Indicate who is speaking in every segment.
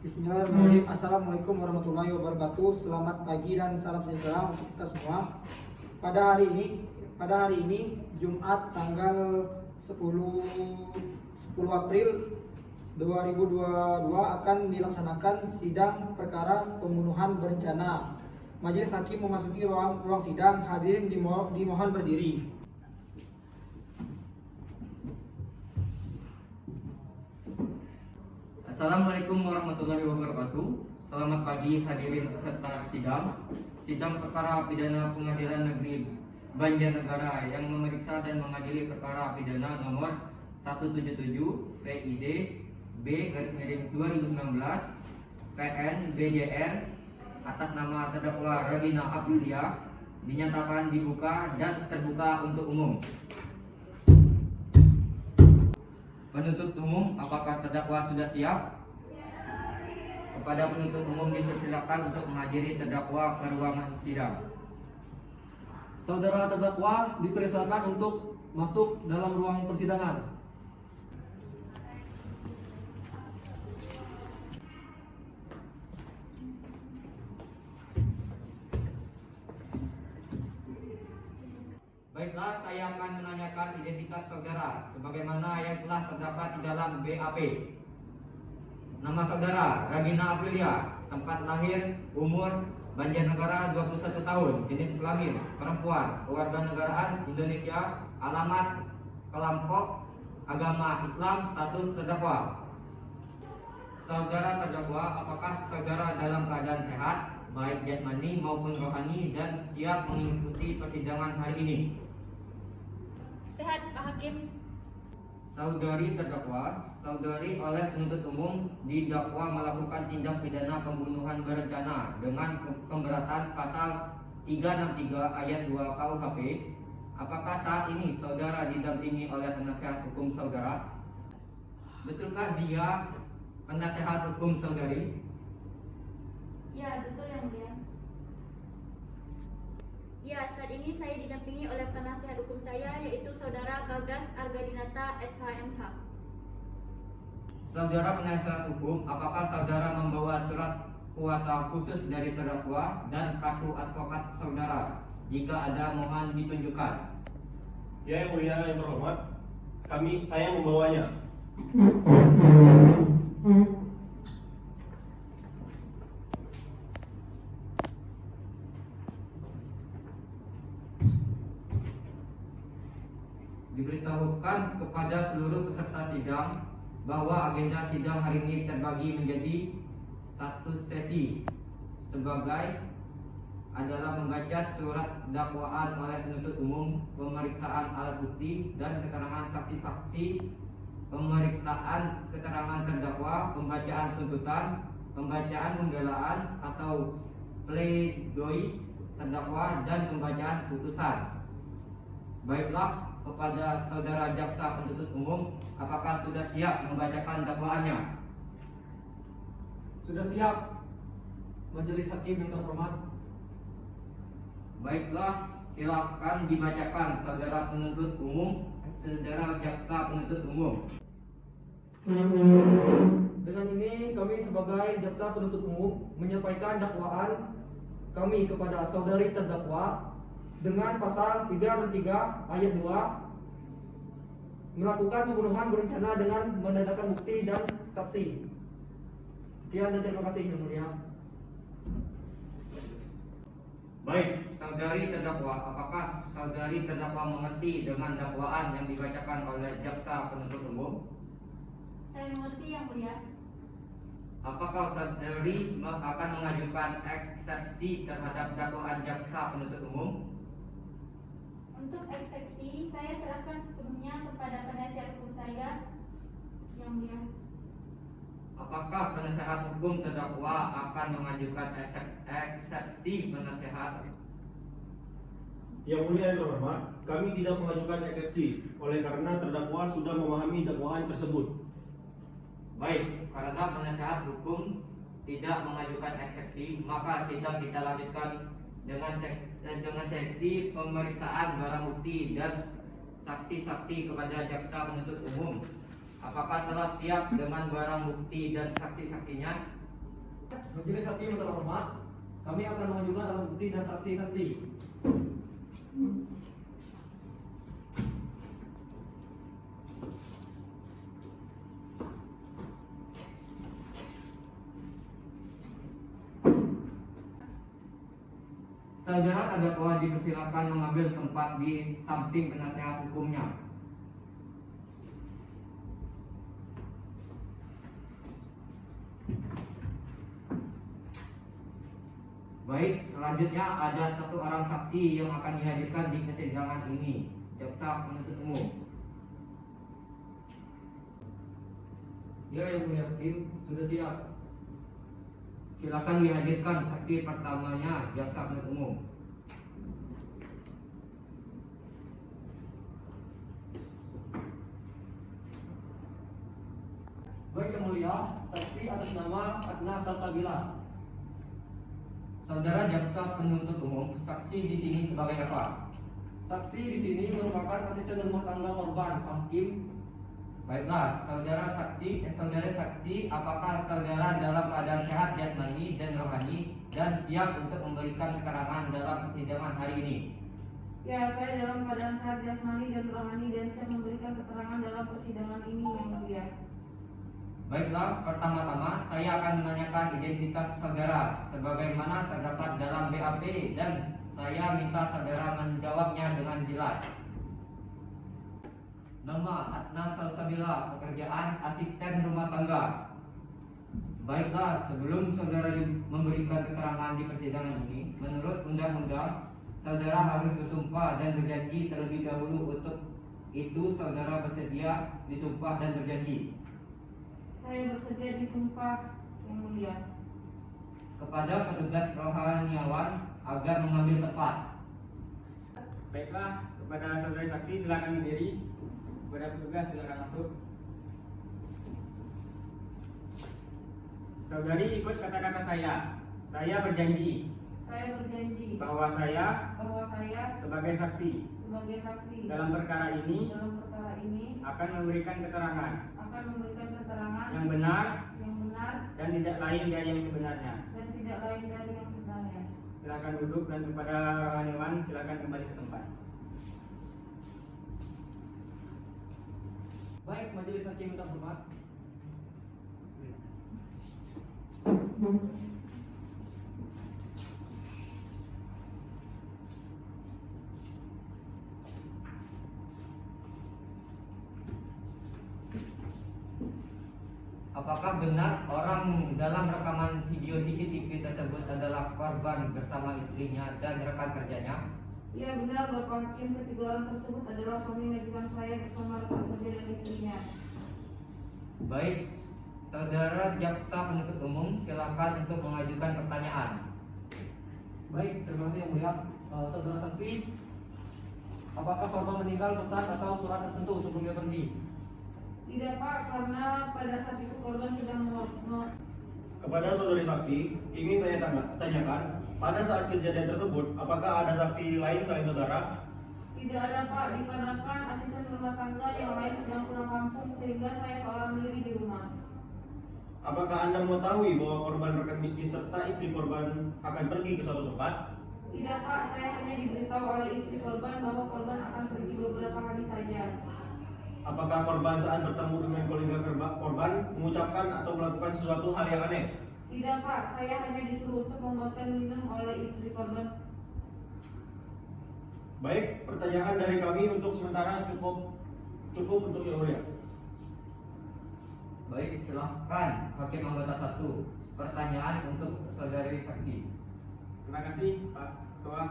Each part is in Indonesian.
Speaker 1: Bismillahirrahmanirrahim. Assalamualaikum warahmatullahi wabarakatuh. Selamat pagi dan salam sejahtera untuk kita semua. Pada hari ini Jumat tanggal 10 April 2022 akan dilaksanakan sidang perkara pembunuhan berencana. Majelis hakim memasuki ruang sidang. Hadirin dimohon berdiri.
Speaker 2: Assalamualaikum warahmatullahi wabarakatuh. Selamat pagi hadirin peserta sidang perkara pidana Pengadilan Negeri Banjarnegara yang memeriksa dan mengadili perkara pidana nomor 177 PID B/2019 PN BJR atas nama terdakwa Regina Aprilia dinyatakan dibuka dan terbuka untuk umum. Penuntut umum, apakah terdakwa sudah siap? Kepada penuntut umum dipersilakan untuk menghadiri terdakwa ke ruangan sidang.
Speaker 3: Saudara terdakwa dipersilakan untuk masuk dalam ruang persidangan.
Speaker 2: Baiklah, saya akan menanyakan identitas saudara sebagaimana yang telah terdapat di dalam BAP. Nama saudara Regina Aprilia, tempat lahir, umur Banjarnegara 21 tahun, jenis kelamin perempuan, kewarganegaraan Indonesia, alamat, kelompok, agama Islam, status terdakwa. Saudara terdakwa, apakah saudara dalam keadaan sehat, baik jasmani maupun rohani, dan siap mengikuti persidangan hari ini?
Speaker 4: Sehat, Pak Hakim.
Speaker 2: Saudari terdakwa, saudari oleh penuntut umum didakwa melakukan tindak pidana pembunuhan berencana dengan pemberatan pasal 363 ayat 2 KUHP. Apakah saat ini saudara didampingi oleh penasihat hukum saudara? Betulkah dia penasihat hukum saudari?
Speaker 4: Ya, betul yang mulia. Ya, saat ini saya didampingi oleh penasihat hukum saya, yaitu Saudara Bagas Argadinata SHMH.
Speaker 2: Saudara penasihat hukum, apakah saudara membawa surat kuasa khusus dari terdakwa dan kartu advokat saudara? Jika ada, mohon ditunjukkan.
Speaker 5: Ya, yang mulia, yang terhormat, saya membawanya.
Speaker 2: Diberitahukan kepada seluruh peserta sidang bahwa agenda sidang hari ini terbagi menjadi satu sesi. Sebagai adalah membaca surat dakwaan oleh penuntut umum, pemeriksaan alat bukti dan keterangan saksi-saksi, pemeriksaan keterangan terdakwa, pembacaan tuntutan, pembacaan pembelaan atau pledoi terdakwa, dan pembacaan putusan. Baiklah, kepada saudara jaksa penuntut umum, apakah sudah siap membacakan dakwaannya?
Speaker 3: Sudah siap, Majelis Hakim yang terhormat.
Speaker 2: Baiklah, silakan dibacakan saudara penuntut umum, saudara jaksa penuntut umum.
Speaker 3: Dengan ini kami sebagai jaksa penuntut umum menyampaikan dakwaan kami kepada saudari terdakwa dengan pasal 363 ayat 2 melakukan pembunuhan berencana dengan mendatangkan bukti dan saksi. Sekian dan terima kasih yang mulia.
Speaker 2: Baik, saudari terdakwa, apakah saudari terdakwa mengerti dengan dakwaan yang dibacakan oleh jaksa penuntut umum?
Speaker 4: Saya mengerti yang mulia.
Speaker 2: Apakah saudari akan mengajukan eksepsi terhadap dakwaan jaksa penuntut umum?
Speaker 4: Untuk eksepsi, saya serahkan sepenuhnya kepada penasihat hukum saya, yang mulia.
Speaker 2: Apakah penasehat hukum terdakwa akan mengajukan eksepsi penasehat?
Speaker 5: Yang mulia, yang terhormat, kami tidak mengajukan eksepsi oleh karena terdakwa sudah memahami dakwaan tersebut.
Speaker 2: Baik, karena penasehat hukum tidak mengajukan eksepsi, maka sidang kita lanjutkan dengan sesi pemeriksaan barang bukti dan saksi-saksi kepada jaksa penuntut umum. Apakah telah siap dengan barang bukti dan saksi-saksinya?
Speaker 3: Majelis Hakim yang terhormat, kami akan mengajukan alat bukti dan saksi-saksi.
Speaker 2: Saudara terdakwa dipersilakan mengambil tempat di samping penasehat hukumnya. Baik, selanjutnya ada satu orang saksi yang akan dihadirkan di persidangan ini, jaksa penuntut umum.
Speaker 3: Ya, yang mulia hakim sudah siap.
Speaker 2: Silakan dihadirkan saksi pertamanya, jaksa penuntut umum.
Speaker 3: Baik yang mulia, saksi atas nama Adna Salsabila.
Speaker 2: Saudara jaksa penuntut umum, saksi di sini sebagai apa?
Speaker 3: Saksi di sini merupakan asisten rumah tangga korban, Hakim.
Speaker 2: Baiklah, saudara saksi, apakah saudara dalam keadaan sehat jasmani dan rohani dan siap untuk memberikan keterangan dalam persidangan hari ini?
Speaker 4: Ya, saya dalam keadaan sehat jasmani dan rohani dan saya memberikan keterangan dalam persidangan ini yang mulia.
Speaker 2: Baiklah, pertama-tama saya akan menanyakan identitas saudara sebagaimana terdapat dalam BAP dan saya minta saudara menjawabnya dengan jelas. Nama Adna Salsabila, pekerjaan asisten rumah tangga. Baiklah, sebelum saudara memberikan keterangan di persidangan ini, menurut undang-undang, saudara harus bersumpah dan berjanji terlebih dahulu. Untuk itu saudara bersedia disumpah dan berjanji?
Speaker 4: Saya bersedia disumpah yang mulia.
Speaker 2: Kepada petugas rohaniawan agar mengambil tempat.
Speaker 6: Baiklah, kepada saudara saksi silakan berdiri. Kepada petugas silakan masuk. Saudari ikut kata-kata saya. Saya berjanji
Speaker 4: Saya berjanji
Speaker 6: bahwa saya
Speaker 4: bahwa saya
Speaker 6: sebagai saksi
Speaker 4: sebagai saksi
Speaker 6: dalam perkara ini
Speaker 4: dalam perkara ini
Speaker 6: akan memberikan keterangan
Speaker 4: akan memberikan keterangan
Speaker 6: yang benar
Speaker 4: yang benar
Speaker 6: dan tidak lain dari yang sebenarnya.
Speaker 4: dan tidak lain dari yang sebenarnya.
Speaker 6: Silakan duduk dan kepada rohaniawan silakan kembali ke tempat.
Speaker 3: Baik, majelis hakim yang terhormat.
Speaker 2: Apakah benar orang dalam rekaman video CCTV tersebut adalah korban bersama istrinya dan rekan kerjanya?
Speaker 4: Ya benar, Bapak Hakim, ketiga orang tersebut adalah suami majikan saya bersama rekan kerja dan istrinya.
Speaker 2: Baik, saudara jaksa penuntut umum silakan untuk mengajukan pertanyaan.
Speaker 3: Baik, terima kasih yang mulia. Saudara saksi, apakah korban meninggal pesan atau surat tertentu sebelum dia pergi?
Speaker 4: Tidak Pak, karena pada saat itu korban sedang
Speaker 5: Kepada saudari saksi, ingin saya tanyakan, pada saat kejadian tersebut, apakah ada saksi lain selain saudara?
Speaker 4: tidak ada Pak, dikarenakan asisten rumah tangga yang lain sedang pulang kampung sehingga saya seorang diri di rumah.
Speaker 5: Apakah Anda mengetahui bahwa korban rekan bisnis serta istri korban akan pergi ke suatu tempat?
Speaker 4: Tidak Pak, saya hanya diberitahu oleh istri korban bahwa korban akan pergi beberapa hari saja.
Speaker 5: Apakah korban saat bertemu dengan kolega korban mengucapkan atau melakukan sesuatu hal yang aneh?
Speaker 4: Tidak Pak, saya hanya disuruh untuk membuatkan minum oleh istri korban.
Speaker 5: Baik, pertanyaan dari kami untuk sementara cukup untuk yang mulia.
Speaker 2: Baik, silahkan hakim anggota 1. Pertanyaan untuk saudari saksi.
Speaker 6: Terima kasih Pak Ketua.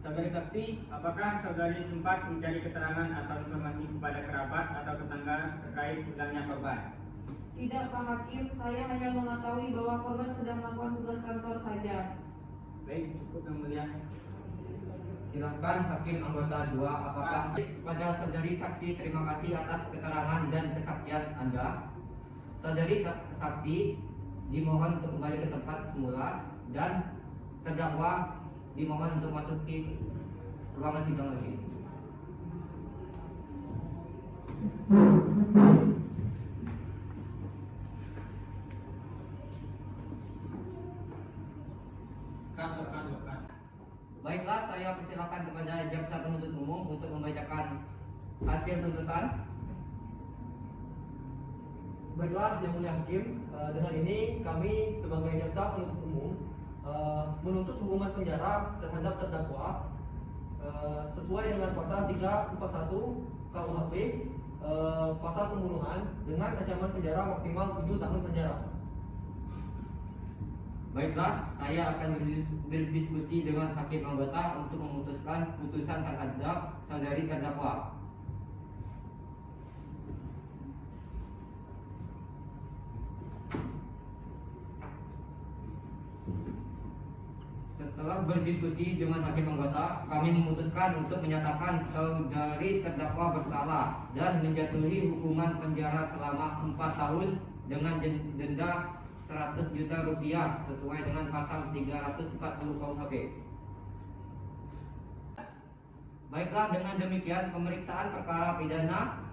Speaker 6: Saudari saksi, apakah saudari sempat mencari keterangan atau informasi kepada kerabat atau tetangga terkait hilangnya korban?
Speaker 4: Tidak Pak Hakim, saya hanya mengetahui bahwa korban sedang melakukan tugas kantor saja.
Speaker 6: Baik, cukup yang mulia.
Speaker 2: Silakan hakim anggota 2. Apakah kepada saudari saksi, terima kasih atas keterangan dan kesaksian Anda. Saudari saksi dimohon untuk kembali ke tempat semula dan terdakwa dimohon untuk masuk ke ruangan sidang lagi. hasil tuntutan.
Speaker 3: Baiklah yang mulia hakim, dengan ini kami sebagai jaksa penuntut umum menuntut hukuman penjara terhadap terdakwa sesuai dengan pasal 341 KUHP, pasal pembunuhan dengan ancaman penjara maksimal 7 tahun penjara.
Speaker 2: Baiklah, saya akan berdiskusi dengan hakim anggota untuk memutuskan putusan terhadap saudari terdakwa. Setelah berdiskusi dengan hakim anggota, kami memutuskan untuk menyatakan saudari terdakwa bersalah dan menjatuhi hukuman penjara selama 4 tahun dengan denda 100 juta rupiah sesuai dengan pasal 340 KUHP. Baiklah, dengan demikian pemeriksaan perkara pidana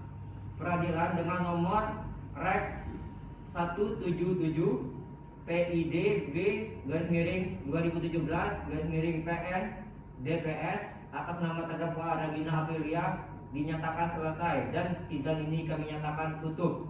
Speaker 2: peradilan dengan nomor Rek 177 PID B/2017/PN DPS atas nama terdakwa Regina Aprilia dinyatakan selesai dan sidang ini kami nyatakan tutup.